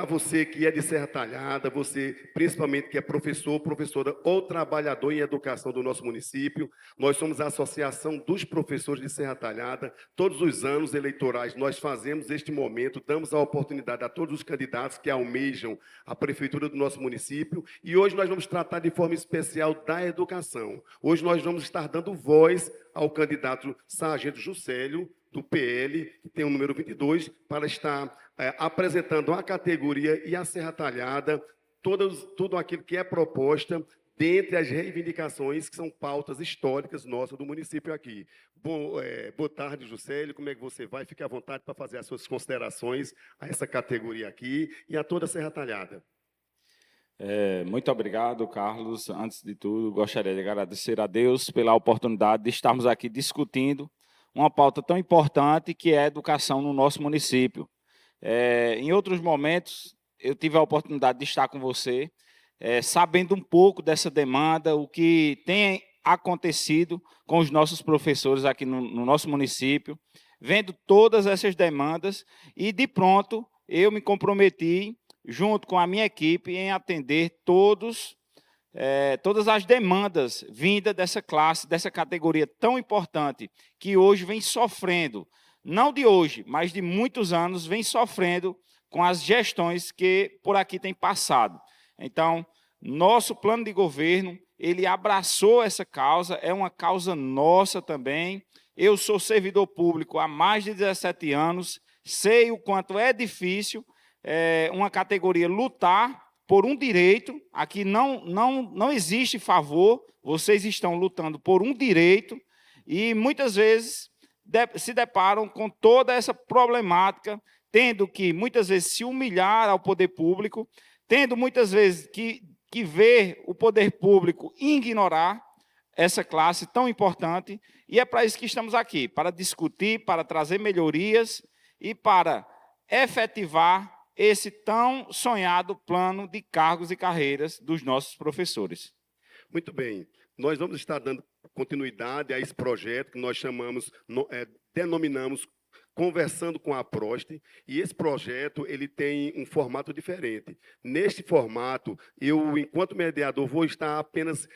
você que é de Serra Talhada, você principalmente que é professor, professora ou trabalhador em educação do nosso município, nós somos a Associação dos Professores de Serra Talhada. Todos os anos eleitorais nós fazemos este momento, damos a oportunidade a todos os candidatos que almejam a prefeitura do nosso município, e hoje nós vamos tratar de forma especial da educação. Hoje nós vamos estar dando voz ao candidato Sargento Juscelio, do PL, que tem o número 22, para estar apresentando a categoria e a Serra Talhada, tudo aquilo que é proposta dentre as reivindicações que são pautas históricas nossas do município aqui. Boa tarde, Juscelio, como é que você vai? Fique à vontade para fazer as suas considerações a essa categoria aqui e a toda a Serra Talhada. Muito obrigado, Carlos. Antes de tudo, gostaria de agradecer a Deus pela oportunidade de estarmos aqui discutindo uma pauta tão importante que é a educação no nosso município. Em outros momentos, eu tive a oportunidade de estar com você, sabendo um pouco dessa demanda, o que tem acontecido com os nossos professores aqui no nosso município, vendo todas essas demandas e, de pronto, eu me comprometi, junto com a minha equipe, em atender todas as demandas vindas dessa classe, dessa categoria tão importante, que hoje vem sofrendo, não de hoje, mas de muitos anos, vem sofrendo com as gestões que por aqui têm passado. Então, nosso plano de governo, ele abraçou essa causa, é uma causa nossa também. Eu sou servidor público há mais de 17 anos, sei o quanto é difícil uma categoria lutar por um direito. Aqui não existe favor, vocês estão lutando por um direito e muitas vezes se deparam com toda essa problemática, tendo que muitas vezes se humilhar ao poder público, tendo muitas vezes que ver o poder público ignorar essa classe tão importante, e é para isso que estamos aqui, para discutir, para trazer melhorias e para efetivar esse tão sonhado plano de cargos e carreiras dos nossos professores. Muito bem. Nós vamos estar dando continuidade a esse projeto que nós denominamos Conversando com a Proste, e esse projeto ele tem um formato diferente. Neste formato, eu, enquanto mediador, vou estar apenas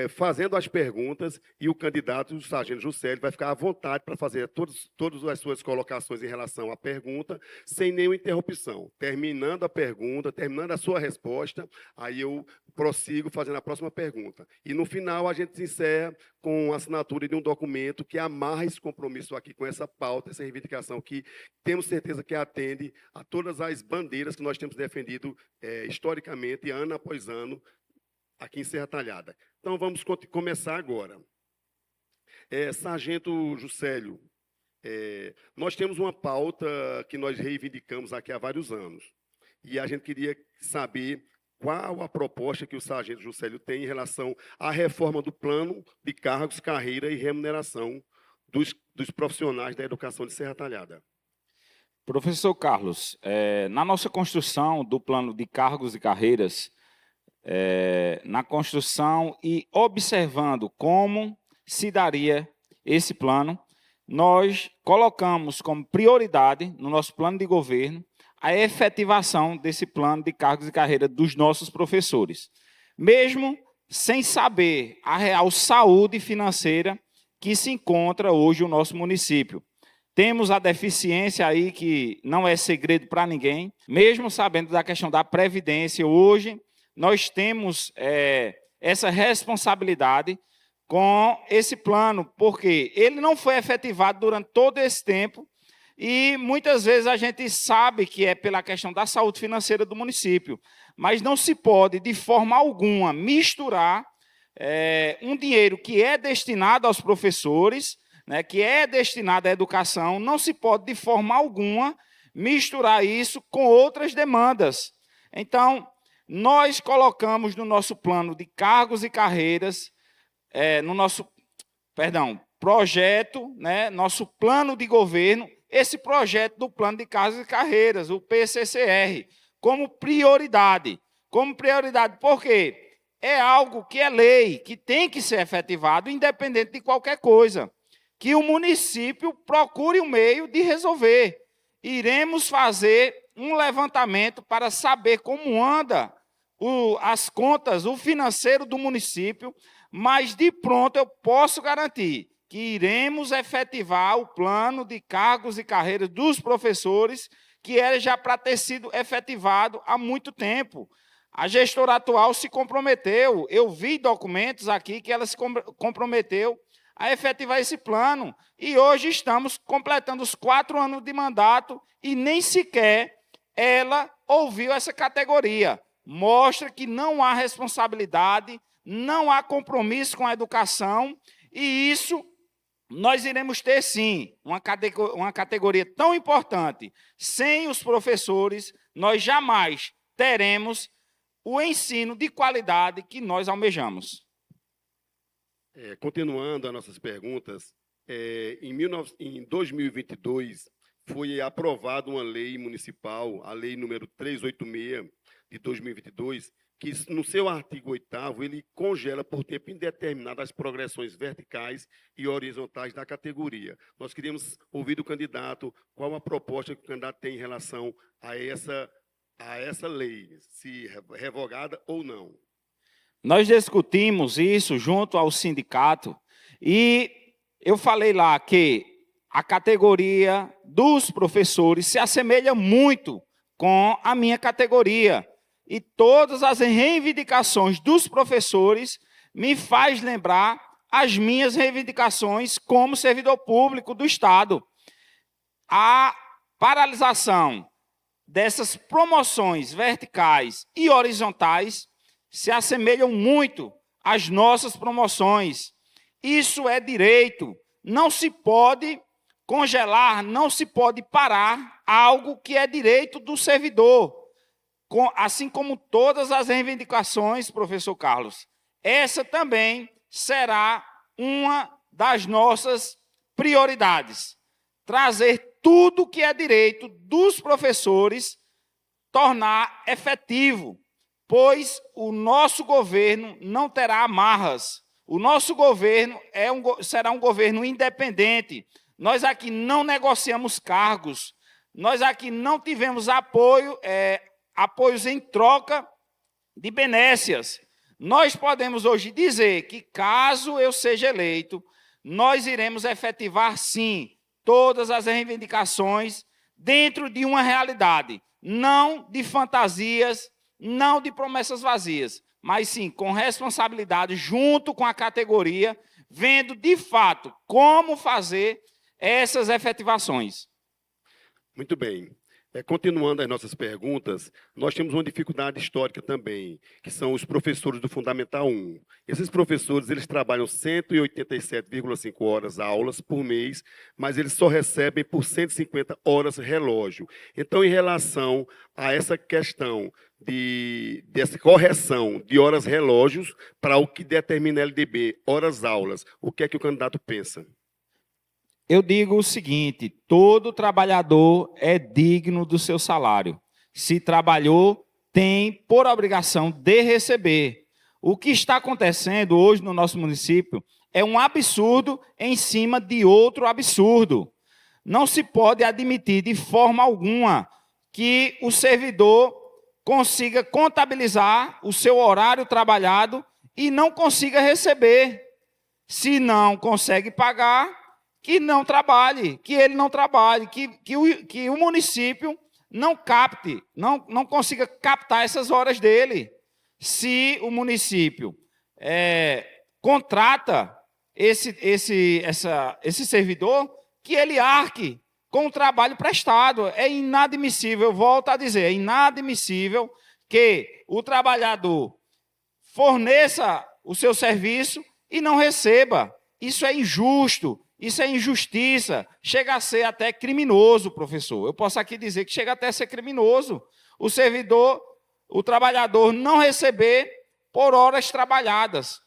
fazendo as perguntas e o candidato, o Sargento Juscelio, vai ficar à vontade para fazer todas as suas colocações em relação à pergunta, sem nenhuma interrupção. Terminando a pergunta, terminando a sua resposta, aí eu prossigo fazendo a próxima pergunta. E, no final, a gente encerra com a assinatura de um documento que amarra esse compromisso aqui com essa pauta, essa reivindicação que temos certeza que atende a todas as bandeiras que nós temos defendido historicamente, ano após ano, aqui em Serra Talhada. Então, vamos começar agora. Sargento Juscelio, nós temos uma pauta que nós reivindicamos aqui há vários anos, e a gente queria saber qual a proposta que o Sargento Juscelio tem em relação à reforma do plano de cargos, carreira e remuneração dos profissionais da educação de Serra Talhada. Professor Carlos, na nossa construção do plano de cargos e carreiras, na construção e observando como se daria esse plano, nós colocamos como prioridade no nosso plano de governo a efetivação desse plano de cargos e carreira dos nossos professores, mesmo sem saber a real saúde financeira que se encontra hoje o nosso município. Temos a deficiência aí que não é segredo para ninguém, mesmo sabendo da questão da previdência, hoje nós temos essa responsabilidade com esse plano, porque ele não foi efetivado durante todo esse tempo, e muitas vezes a gente sabe que é pela questão da saúde financeira do município, mas não se pode, de forma alguma, misturar um dinheiro que é destinado aos professores, né, que é destinado à educação, não se pode, de forma alguma, misturar isso com outras demandas. Então, nós colocamos no nosso plano de cargos e carreiras, no nosso projeto, né, nosso plano de governo, esse projeto do Plano de Cargos e Carreiras, o PCCR, como prioridade. Como prioridade, por quê? É algo que é lei, que tem que ser efetivado, independente de qualquer coisa. Que o município procure um meio de resolver. Iremos fazer um levantamento para saber como anda as contas, o financeiro do município, mas de pronto eu posso garantir que iremos efetivar o plano de cargos e carreiras dos professores, que era já para ter sido efetivado há muito tempo. A gestora atual se comprometeu, eu vi documentos aqui que ela se comprometeu a efetivar esse plano, e hoje estamos completando os 4 anos de mandato e nem sequer ela ouviu essa categoria. Mostra que não há responsabilidade, não há compromisso com a educação, e isso nós iremos ter, sim, uma categoria tão importante. Sem os professores, nós jamais teremos o ensino de qualidade que nós almejamos. Continuando as nossas perguntas, em 2022, foi aprovada uma lei municipal, a Lei número 386, de 2022, que no seu artigo 8º, ele congela por tempo indeterminado as progressões verticais e horizontais da categoria. Nós queríamos ouvir do candidato qual a proposta que o candidato tem em relação a essa lei, se revogada ou não. Nós discutimos isso junto ao sindicato e eu falei lá que a categoria dos professores se assemelha muito com a minha categoria. E todas as reivindicações dos professores me faz lembrar as minhas reivindicações como servidor público do Estado. A paralisação dessas promoções verticais e horizontais se assemelham muito às nossas promoções. Isso é direito. Não se pode congelar, não se pode parar algo que é direito do servidor. Assim como todas as reivindicações, professor Carlos, essa também será uma das nossas prioridades. Trazer tudo que é direito dos professores, tornar efetivo, pois o nosso governo não terá amarras. O nosso governo será um governo independente. Nós aqui não negociamos cargos, nós aqui não tivemos apoios em troca de benécias. Nós podemos hoje dizer que, caso eu seja eleito, nós iremos efetivar, sim, todas as reivindicações dentro de uma realidade, não de fantasias, não de promessas vazias, mas sim com responsabilidade junto com a categoria, vendo de fato como fazer essas efetivações. Muito bem. Continuando as nossas perguntas, nós temos uma dificuldade histórica também, que são os professores do Fundamental 1. Esses professores, eles trabalham 187,5 horas aulas por mês, mas eles só recebem por 150 horas relógio. Então, em relação a essa questão dessa correção de horas relógios para o que determina a LDB, horas aulas, o que é que o candidato pensa? Eu digo o seguinte, todo trabalhador é digno do seu salário. Se trabalhou, tem por obrigação de receber. O que está acontecendo hoje no nosso município é um absurdo em cima de outro absurdo. Não se pode admitir de forma alguma que o servidor consiga contabilizar o seu horário trabalhado e não consiga receber. Se não consegue pagar, que não trabalhe, que ele não trabalhe, que o município não capte, não consiga captar essas horas dele. Se o município contrata esse servidor, que ele arque com o trabalho prestado. É inadmissível, eu volto a dizer, é inadmissível que o trabalhador forneça o seu serviço e não receba. Isso é injusto. Isso é injustiça, chega a ser até criminoso, professor. Eu posso aqui dizer que chega até a ser criminoso. O servidor, o trabalhador não receber por horas trabalhadas.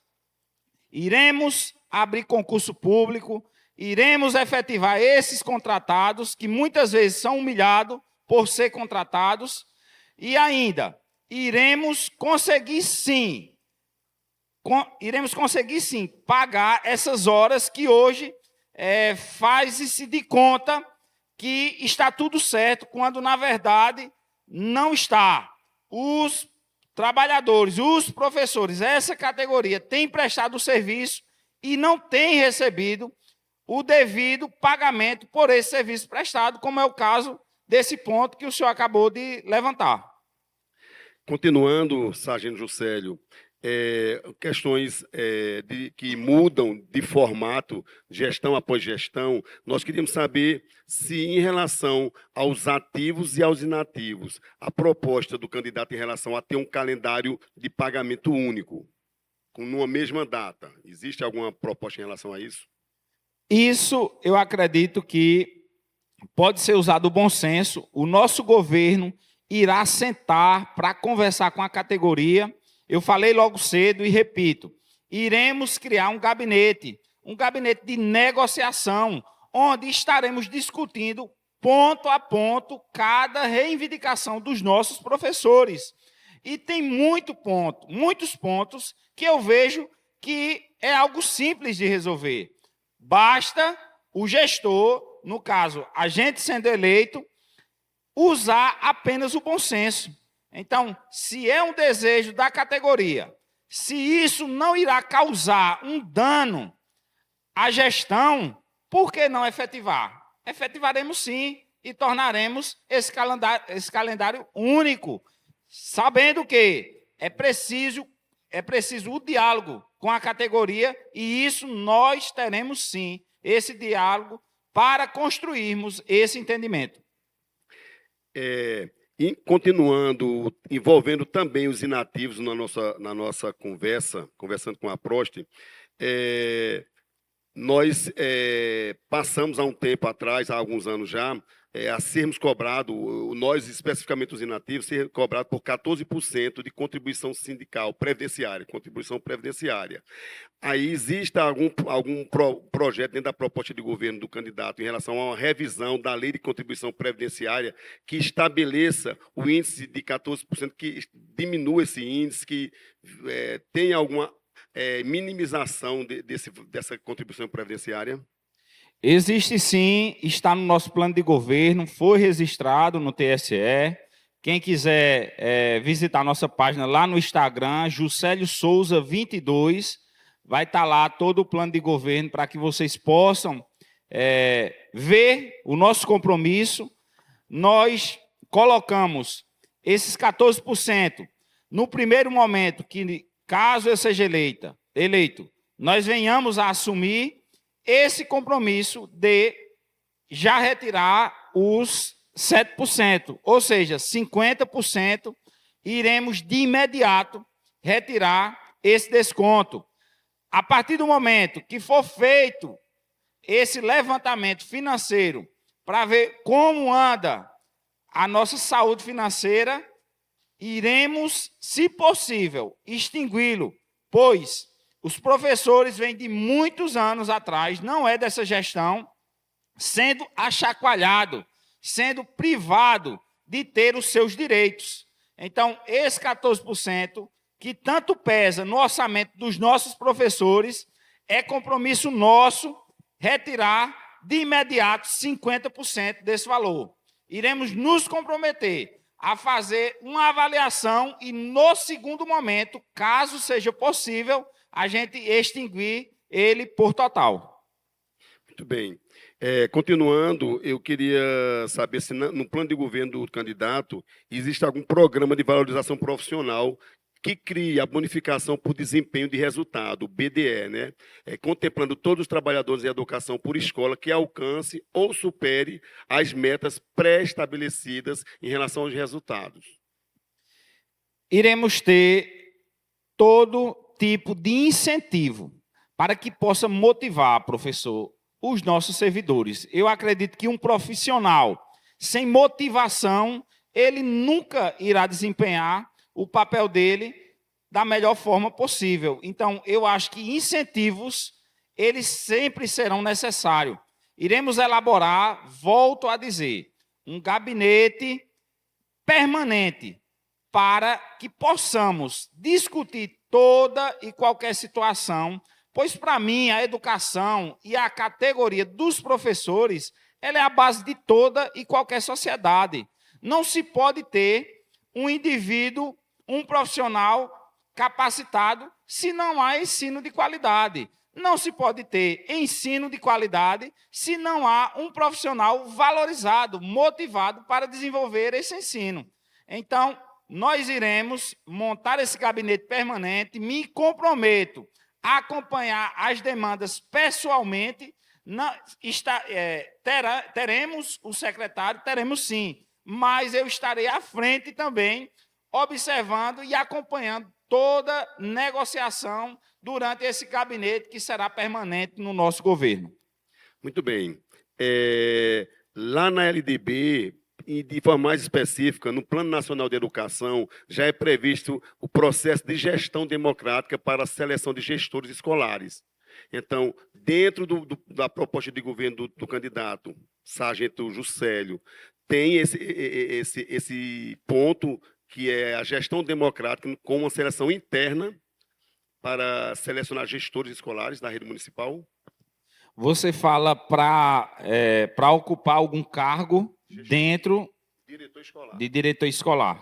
Iremos abrir concurso público, iremos efetivar esses contratados, que muitas vezes são humilhados por ser contratados, e ainda iremos conseguir sim pagar essas horas que hoje faz-se de conta que está tudo certo, quando, na verdade, não está, os trabalhadores, os professores, essa categoria tem prestado o serviço e não tem recebido o devido pagamento por esse serviço prestado, como é o caso desse ponto que o senhor acabou de levantar. Continuando, Sargento Juscelio, questões que mudam de formato, gestão após gestão, nós queríamos saber se, em relação aos ativos e aos inativos, a proposta do candidato em relação a ter um calendário de pagamento único, numa mesma data. Existe alguma proposta em relação a isso? Isso, eu acredito que pode ser usado o bom senso. O nosso governo irá sentar para conversar com a categoria. Eu falei logo cedo e repito, iremos criar um gabinete de negociação, onde estaremos discutindo ponto a ponto cada reivindicação dos nossos professores. E tem muitos pontos que eu vejo que é algo simples de resolver. Basta o gestor, no caso, a gente sendo eleito, usar apenas o bom senso. Então, se é um desejo da categoria, se isso não irá causar um dano à gestão, por que não efetivar? Efetivaremos sim e tornaremos esse calendário único, sabendo que é preciso o diálogo com a categoria, e isso nós teremos sim, esse diálogo, para construirmos esse entendimento. E continuando, envolvendo também os inativos na nossa conversando com a Prost, nós passamos há um tempo atrás, há alguns anos já, a sermos cobrados, nós especificamente os inativos, ser cobrados por 14% de contribuição sindical, contribuição previdenciária. Aí existe algum projeto dentro da proposta de governo do candidato em relação a uma revisão da lei de contribuição previdenciária que estabeleça o índice de 14%, que diminua esse índice, que tenha alguma minimização dessa contribuição previdenciária? Existe sim, está no nosso plano de governo, foi registrado no TSE. Quem quiser visitar nossa página lá no Instagram, Juscelio Souza 22, vai estar lá todo o plano de governo para que vocês possam ver o nosso compromisso. Nós colocamos esses 14% no primeiro momento, que caso eu seja eleito, nós venhamos a assumir esse compromisso de já retirar os 7%, ou seja, 50%, iremos de imediato retirar esse desconto. A partir do momento que for feito esse levantamento financeiro para ver como anda a nossa saúde financeira, iremos, se possível, extingui-lo, pois os professores vêm de muitos anos atrás, não é dessa gestão, sendo achacoalhado, sendo privado de ter os seus direitos. Então, esse 14%, que tanto pesa no orçamento dos nossos professores, é compromisso nosso retirar de imediato 50% desse valor. Iremos nos comprometer a fazer uma avaliação e, no segundo momento, caso seja possível, a gente extinguir ele por total. Muito bem. Continuando, eu queria saber se no plano de governo do candidato existe algum programa de valorização profissional que crie a bonificação por desempenho de resultado, o BDE, né? Contemplando todos os trabalhadores em educação por escola que alcance ou supere as metas pré-estabelecidas em relação aos resultados. Iremos ter todo tipo de incentivo para que possa motivar, professor, os nossos servidores. Eu acredito que um profissional sem motivação, ele nunca irá desempenhar o papel dele da melhor forma possível. Então, eu acho que incentivos, eles sempre serão necessários. Iremos elaborar, volto a dizer, um gabinete permanente para que possamos discutir toda e qualquer situação, pois, para mim, a educação e a categoria dos professores, ela é a base de toda e qualquer sociedade. Não se pode ter um indivíduo, um profissional capacitado se não há ensino de qualidade. Não se pode ter ensino de qualidade se não há um profissional valorizado, motivado para desenvolver esse ensino. Então, nós iremos montar esse gabinete permanente, me comprometo a acompanhar as demandas pessoalmente. Teremos o secretário, teremos sim, mas eu estarei à frente também, observando e acompanhando toda negociação durante esse gabinete que será permanente no nosso governo. Muito bem. Lá na LDB, e de forma mais específica, no Plano Nacional de Educação, já é previsto o processo de gestão democrática para a seleção de gestores escolares. Então, dentro da proposta de governo do candidato, Sargento Juscelio, tem esse ponto que é a gestão democrática com uma seleção interna para selecionar gestores escolares da rede municipal? Você fala para ocupar algum cargo dentro de diretor escolar.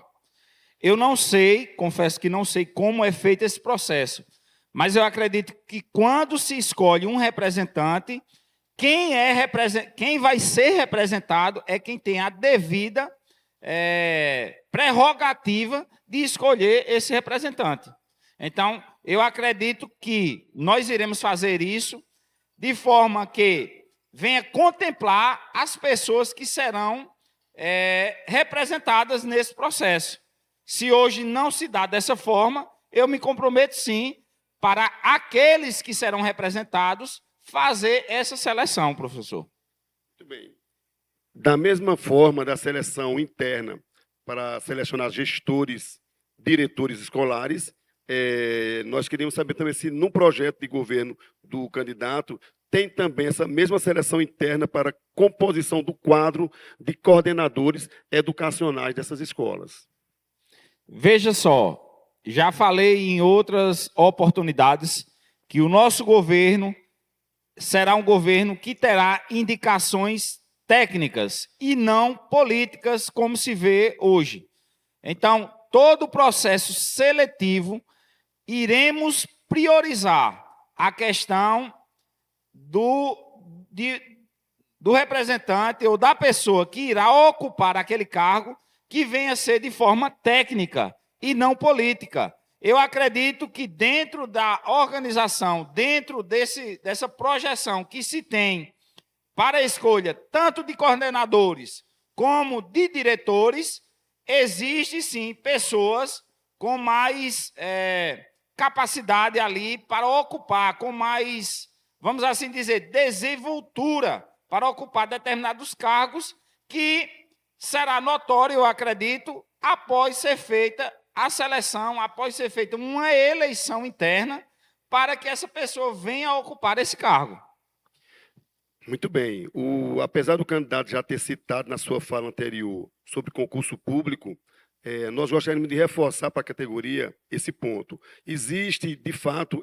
Eu não sei, confesso que não sei como é feito esse processo, mas eu acredito que quando se escolhe um representante, quem vai ser representado é quem tem a devida prerrogativa de escolher esse representante. Então, eu acredito que nós iremos fazer isso de forma que venha contemplar as pessoas que serão representadas nesse processo. Se hoje não se dá dessa forma, eu me comprometo sim para aqueles que serão representados fazer essa seleção, professor. Muito bem. Da mesma forma da seleção interna para selecionar gestores, diretores escolares, nós queríamos saber também se no projeto de governo do candidato tem também essa mesma seleção interna para composição do quadro de coordenadores educacionais dessas escolas. Veja só, já falei em outras oportunidades que o nosso governo será um governo que terá indicações técnicas e não políticas, como se vê hoje. Então, todo o processo seletivo, iremos priorizar a questão do representante ou da pessoa que irá ocupar aquele cargo, que venha a ser de forma técnica e não política. Eu acredito que dentro da organização, dentro dessa projeção que se tem para a escolha tanto de coordenadores como de diretores, existe sim pessoas com mais capacidade ali para ocupar, com mais, vamos assim dizer, desenvoltura para ocupar determinados cargos, que será notório, eu acredito, após ser feita a seleção, após ser feita uma eleição interna, para que essa pessoa venha a ocupar esse cargo. Muito bem. Apesar do candidato já ter citado na sua fala anterior sobre concurso público, nós gostaríamos de reforçar para a categoria esse ponto. Existe, de fato,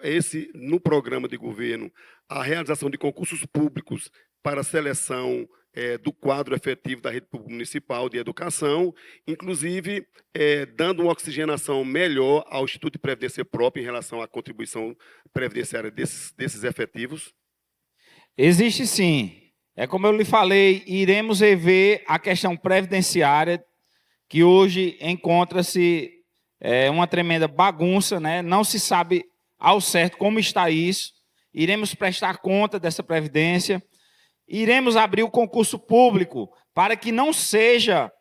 no programa de governo, a realização de concursos públicos para a seleção do quadro efetivo da rede pública municipal de educação, inclusive dando uma oxigenação melhor ao Instituto de Previdência Própria em relação à contribuição previdenciária desses efetivos? Existe sim. É como eu lhe falei, iremos rever a questão previdenciária, que hoje encontra-se uma tremenda bagunça, né? Não se sabe ao certo como está isso. Iremos prestar conta dessa previdência. Iremos abrir o concurso público para que não seja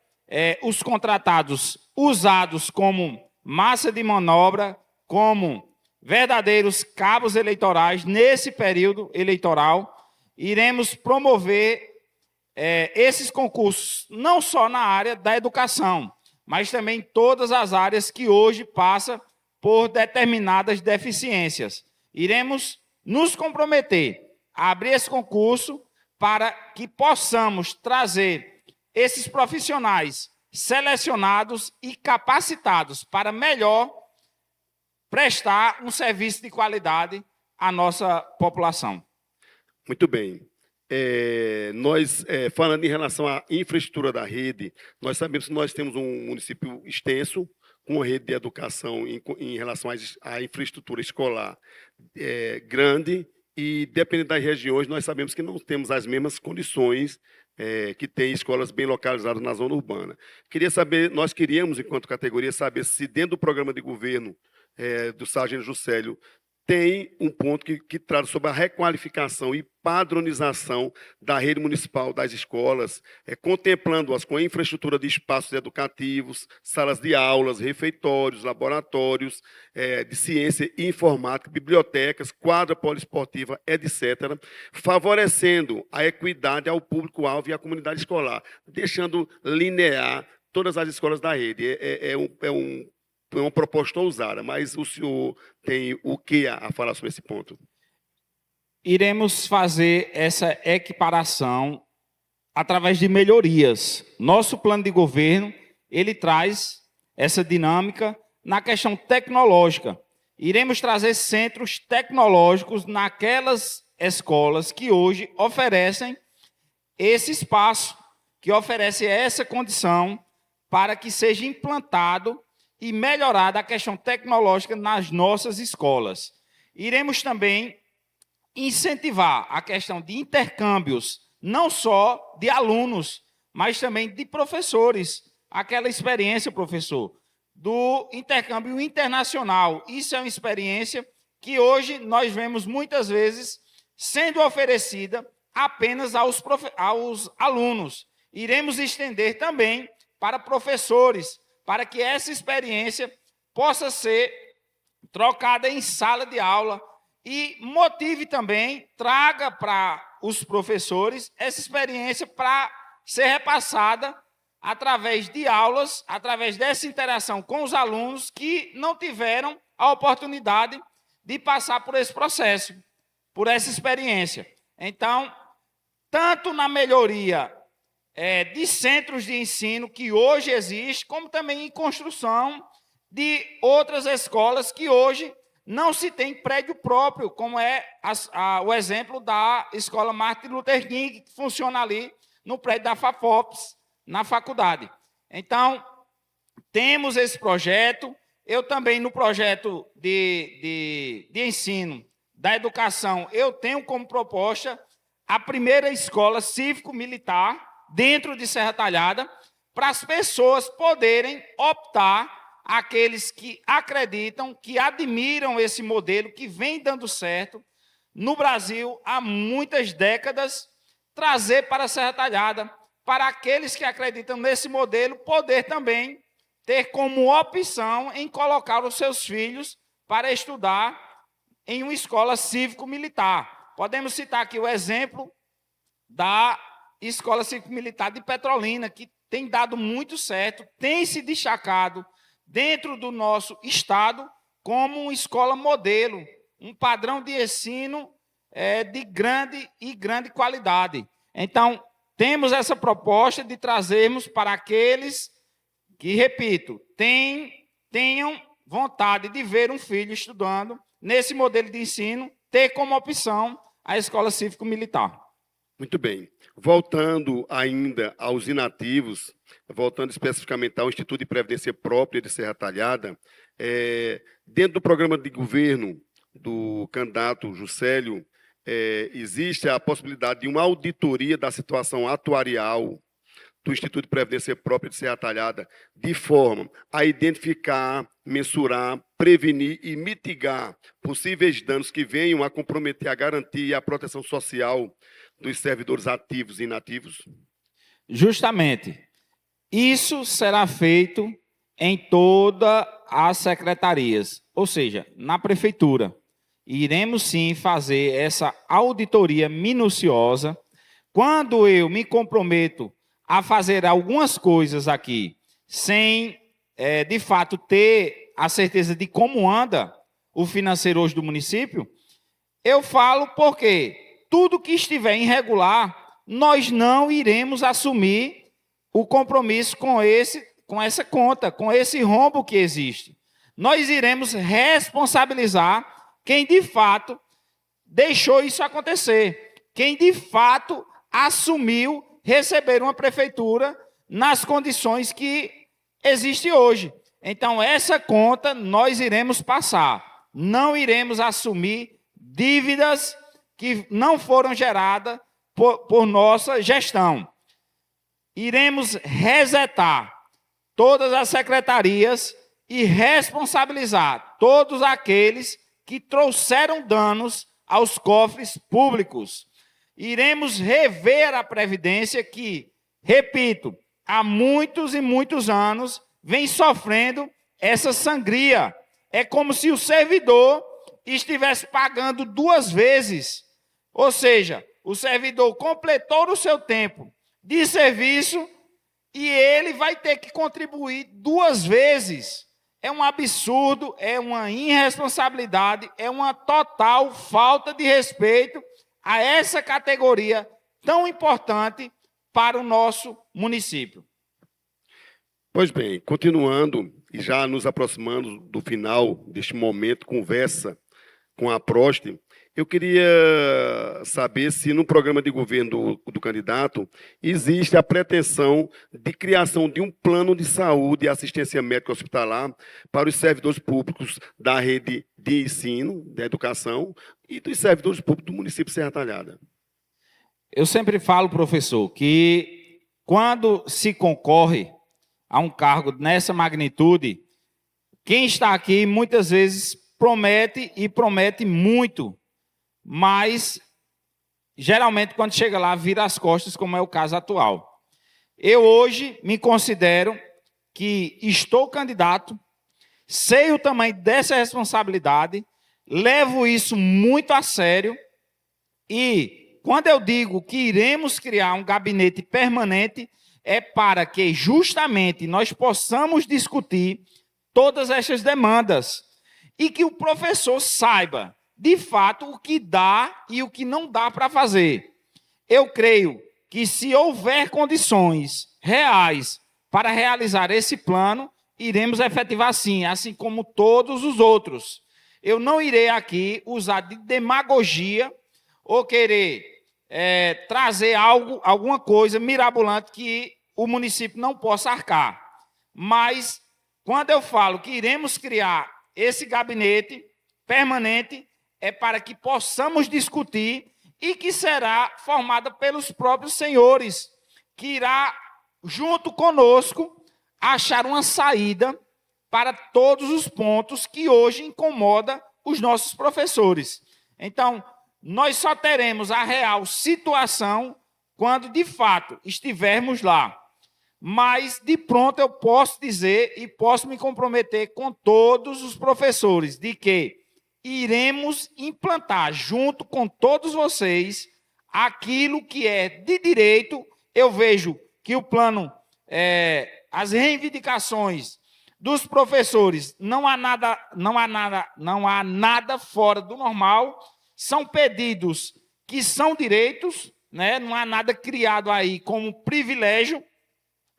os contratados usados como massa de manobra, como verdadeiros cabos eleitorais nesse período eleitoral. Iremos promover esses concursos, não só na área da educação, mas também em todas as áreas que hoje passam por determinadas deficiências. Iremos nos comprometer a abrir esse concurso para que possamos trazer esses profissionais selecionados e capacitados para melhor prestar um serviço de qualidade à nossa população. Muito bem. falando em relação à infraestrutura da rede, nós sabemos que nós temos um município extenso, com uma rede de educação em relação à infraestrutura escolar grande, e, dependendo das regiões, nós sabemos que não temos as mesmas condições que tem escolas bem localizadas na zona urbana. Nós queríamos, enquanto categoria, saber se dentro do programa de governo do Sargento Juscelio tem um ponto que trata sobre a requalificação e padronização da rede municipal das escolas, contemplando-as com a infraestrutura de espaços educativos, salas de aulas, refeitórios, laboratórios de ciência e informática, bibliotecas, quadra poliesportiva, etc., favorecendo a equidade ao público-alvo e à comunidade escolar, deixando linear todas as escolas da rede. É uma proposta ousada, mas o senhor tem o que a falar sobre esse ponto? Iremos fazer essa equiparação através de melhorias. Nosso plano de governo, ele traz essa dinâmica na questão tecnológica. Iremos trazer centros tecnológicos naquelas escolas que hoje oferecem esse espaço, que oferece essa condição para que seja implantado e melhorada a questão tecnológica nas nossas escolas. Iremos também incentivar a questão de intercâmbios, não só de alunos, mas também de professores. Aquela experiência, professor, do intercâmbio internacional. Isso é uma experiência que hoje nós vemos muitas vezes sendo oferecida apenas aos alunos. Iremos estender também para professores, para que essa experiência possa ser trocada em sala de aula e motive também, traga para os professores essa experiência para ser repassada através de aulas, através dessa interação com os alunos que não tiveram a oportunidade de passar por esse processo, por essa experiência. Então, tanto na melhoria de centros de ensino que hoje existe, como também em construção de outras escolas que hoje não se tem prédio próprio, como é o exemplo da Escola Martin Luther King, que funciona ali no prédio da FAFOPS, na faculdade. Então, temos esse projeto. Eu também, no projeto de ensino da educação, eu tenho como proposta a primeira escola cívico-militar dentro de Serra Talhada, para as pessoas poderem optar, aqueles que acreditam, que admiram esse modelo, que vem dando certo no Brasil há muitas décadas, trazer para Serra Talhada, para aqueles que acreditam nesse modelo, poder também ter como opção em colocar os seus filhos para estudar em uma escola cívico-militar. Podemos citar aqui o exemplo da Escola Cívico-Militar de Petrolina, que tem dado muito certo, tem se destacado dentro do nosso estado como uma escola modelo, um padrão de ensino de grande qualidade. Então, temos essa proposta de trazermos para aqueles que, repito, tenham vontade de ver um filho estudando nesse modelo de ensino, ter como opção a Escola Cívico-Militar. Muito bem. Voltando ainda aos inativos, voltando especificamente ao Instituto de Previdência Própria de Serra Talhada, dentro do programa de governo do candidato Juscelio, existe a possibilidade de uma auditoria da situação atuarial do Instituto de Previdência Própria de Serra Talhada, de forma a identificar, mensurar, prevenir e mitigar possíveis danos que venham a comprometer a garantia e a proteção social dos servidores ativos e inativos? Justamente. Isso será feito em todas as secretarias, ou seja, na prefeitura. Iremos sim fazer essa auditoria minuciosa. Quando eu me comprometo a fazer algumas coisas aqui, sem, de fato, ter a certeza de como anda o financeiro hoje do município, eu falo porque tudo que estiver irregular, nós não iremos assumir o compromisso com essa conta, com esse rombo que existe. Nós iremos responsabilizar quem, de fato, deixou isso acontecer. quem de fato assumiu receber uma prefeitura nas condições que existe hoje. Então, essa conta nós iremos passar. Não iremos assumir dívidas que não foram geradas por nossa gestão. Iremos resetar todas as secretarias e responsabilizar todos aqueles que trouxeram danos aos cofres públicos. Iremos rever a Previdência que, repito, há muitos e muitos anos vem sofrendo essa sangria. É como se o servidor estivesse pagando 2 vezes. Ou seja, o servidor completou o seu tempo de serviço e ele vai ter que contribuir 2 vezes. É um absurdo, é uma irresponsabilidade, é uma total falta de respeito a essa categoria tão importante para o nosso município. Pois bem, continuando e já nos aproximando do final deste momento, conversa com a Proste, eu queria saber se no programa de governo do candidato existe a pretensão de criação de um plano de saúde e assistência médica hospitalar para os servidores públicos da rede de ensino, da educação e dos servidores públicos do município de Serra Talhada. Eu sempre falo, professor, que quando se concorre a um cargo nessa magnitude, quem está aqui muitas vezes promete e promete muito, mas geralmente quando chega lá vira as costas, como é o caso atual. Eu hoje me considero que estou candidato, sei o tamanho dessa responsabilidade, levo isso muito a sério e quando eu digo que iremos criar um gabinete permanente, é para que justamente nós possamos discutir todas essas demandas e que o professor saiba, de fato, o que dá e o que não dá para fazer. Eu creio que se houver condições reais para realizar esse plano, iremos efetivar sim, assim como todos os outros. Eu não irei aqui usar de demagogia ou querer trazer alguma coisa mirabolante que o município não possa arcar. Mas, quando eu falo que iremos criar esse gabinete permanente, é para que possamos discutir e que será formada pelos próprios senhores, que irá, junto conosco, achar uma saída para todos os pontos que hoje incomodam os nossos professores. Então, nós só teremos a real situação quando, de fato, estivermos lá. Mas, de pronto, eu posso dizer e posso me comprometer com todos os professores de que iremos implantar, junto com todos vocês, aquilo que é de direito. Eu vejo que o plano, as reivindicações dos professores, não há nada fora do normal, são pedidos que são direitos, né? Não há nada criado aí como privilégio.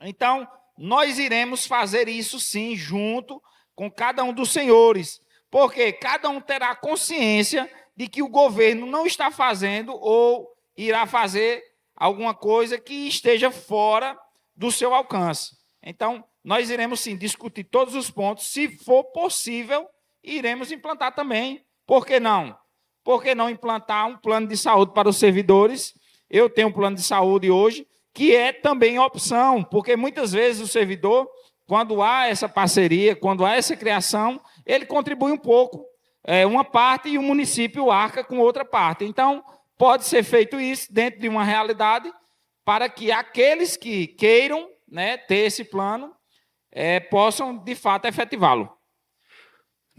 Então, nós iremos fazer isso sim, junto com cada um dos senhores, porque cada um terá consciência de que o governo não está fazendo ou irá fazer alguma coisa que esteja fora do seu alcance. Então, nós iremos sim discutir todos os pontos, se for possível, iremos implantar também. Por que não? Por que não implantar um plano de saúde para os servidores? Eu tenho um plano de saúde hoje, que é também opção, porque muitas vezes o servidor, quando há essa parceria, quando há essa criação, ele contribui um pouco, uma parte, e o município arca com outra parte. Então, pode ser feito isso dentro de uma realidade, para que aqueles que queiram, né, ter esse plano, possam, de fato, efetivá-lo.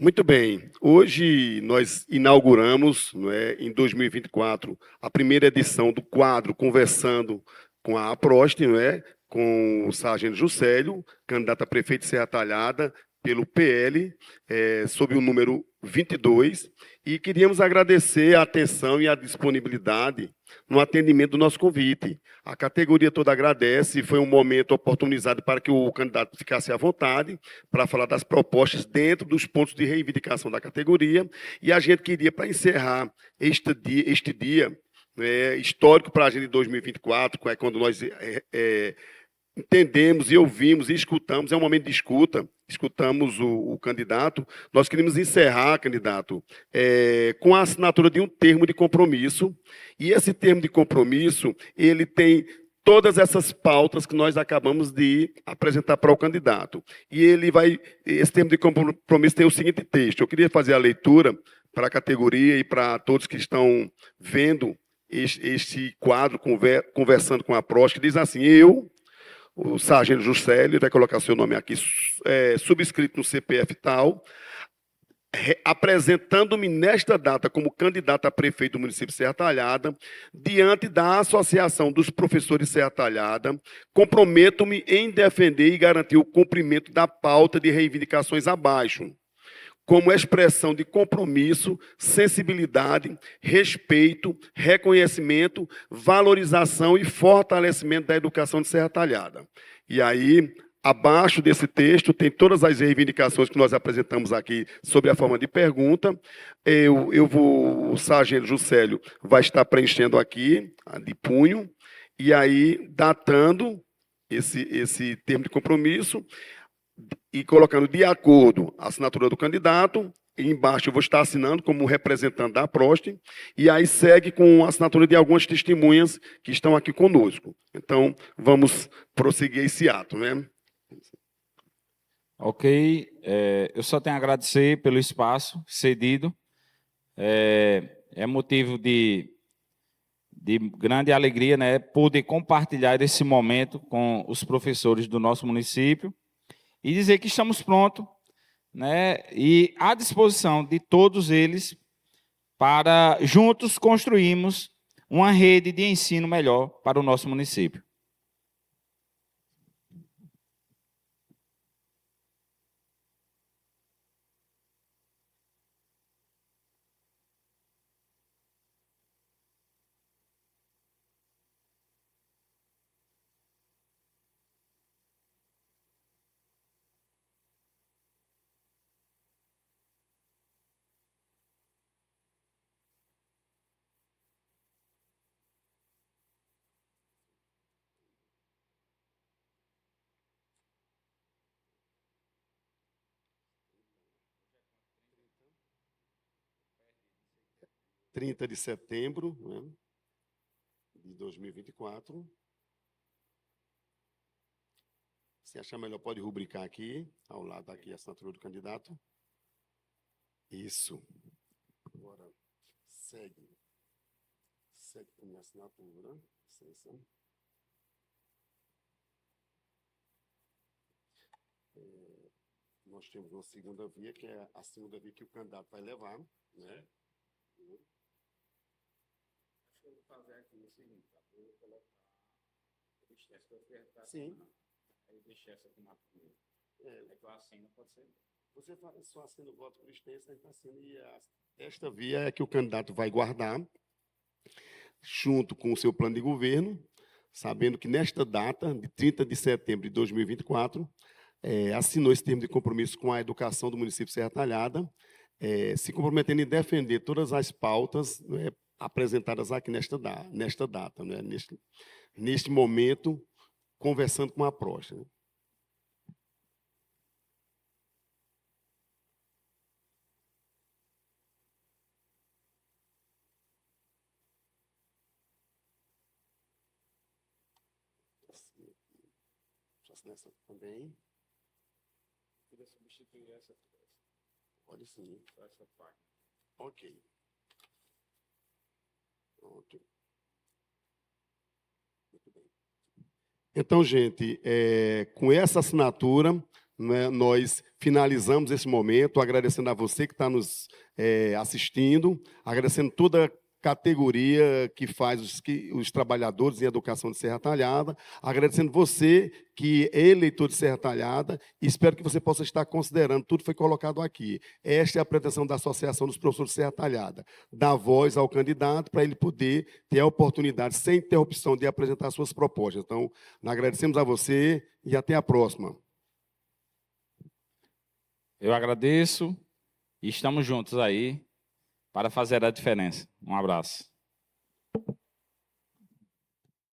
Muito bem. Hoje nós inauguramos, em 2024, a primeira edição do quadro Conversando com a Proste, com o sargento Juscelio, candidato a prefeito de Serra Talhada, pelo PL, sob o número 22, e queríamos agradecer a atenção e a disponibilidade no atendimento do nosso convite. A categoria toda agradece, foi um momento oportunizado para que o candidato ficasse à vontade para falar das propostas dentro dos pontos de reivindicação da categoria, e a gente queria, para encerrar este dia, né, histórico para a gente de 2024, que é quando nós entendemos e ouvimos e escutamos, é um momento de escuta, escutamos o candidato. Nós queremos encerrar, candidato, com a assinatura de um termo de compromisso, e esse termo de compromisso, ele tem todas essas pautas que nós acabamos de apresentar para o candidato. E esse termo de compromisso tem o seguinte texto. Eu queria fazer a leitura para a categoria e para todos que estão vendo este quadro, conversando com a PROS, que diz assim: o sargento Juscelio, vai colocar seu nome aqui, subscrito no CPF tal, apresentando-me nesta data como candidato a prefeito do município de Serra Talhada, diante da Associação dos Professores Serra Talhada, comprometo-me em defender e garantir o cumprimento da pauta de reivindicações abaixo, como expressão de compromisso, sensibilidade, respeito, reconhecimento, valorização e fortalecimento da educação de Serra Talhada. E aí, abaixo desse texto, tem todas as reivindicações que nós apresentamos aqui sob a forma de pergunta. O sargento Juscelio vai estar preenchendo aqui, de punho, e aí, datando esse termo de compromisso, e colocando de acordo a assinatura do candidato, e embaixo eu vou estar assinando como representante da Prost, e aí segue com a assinatura de algumas testemunhas que estão aqui conosco. Então, vamos prosseguir esse ato, né? Ok, eu só tenho a agradecer pelo espaço cedido. É motivo de grande alegria, né, poder compartilhar esse momento com os professores do nosso município, e dizer que estamos prontos, né, e à disposição de todos eles para juntos construirmos uma rede de ensino melhor para o nosso município. É 30 de setembro, né, de 2024. Se achar melhor, pode rubricar aqui, ao lado aqui, a assinatura do candidato. Isso. Agora, segue com a minha assinatura. Licença. Nós temos uma segunda via, que é a segunda via que o candidato vai levar, né? Acho que eu vou fazer aqui o seguinte, tá? Eu vou colocar o licença que eu quero. Sim. Aí deixa essa aqui na primeira. É que eu assino, pode ser? Você só assina o voto por extenso, aí está assinando, e esta via é que o candidato vai guardar, junto com o seu plano de governo, sabendo que nesta data, de 30 de setembro de 2024, assinou esse termo de compromisso com a educação do município de Serra Talhada, se comprometendo em defender todas as pautas, né, apresentadas aqui nesta data, né, neste momento, conversando com a PROS. Né? Nessa também. Queria substituir essa. Pode sim. Essa parte. Ok. Pronto. Muito bem. Então, gente, com essa assinatura, né, nós finalizamos esse momento, agradecendo a você que está nos assistindo, agradecendo toda a categoria que faz os trabalhadores em educação de Serra Talhada, agradecendo você que é eleitor de Serra Talhada, e espero que você possa estar considerando tudo que foi colocado aqui. Esta é a pretensão da Associação dos Professores de Serra Talhada, dar voz ao candidato para ele poder ter a oportunidade, sem interrupção, de apresentar suas propostas. Então, agradecemos a você e até a próxima. Eu agradeço e estamos juntos aí para fazer a diferença. Um abraço.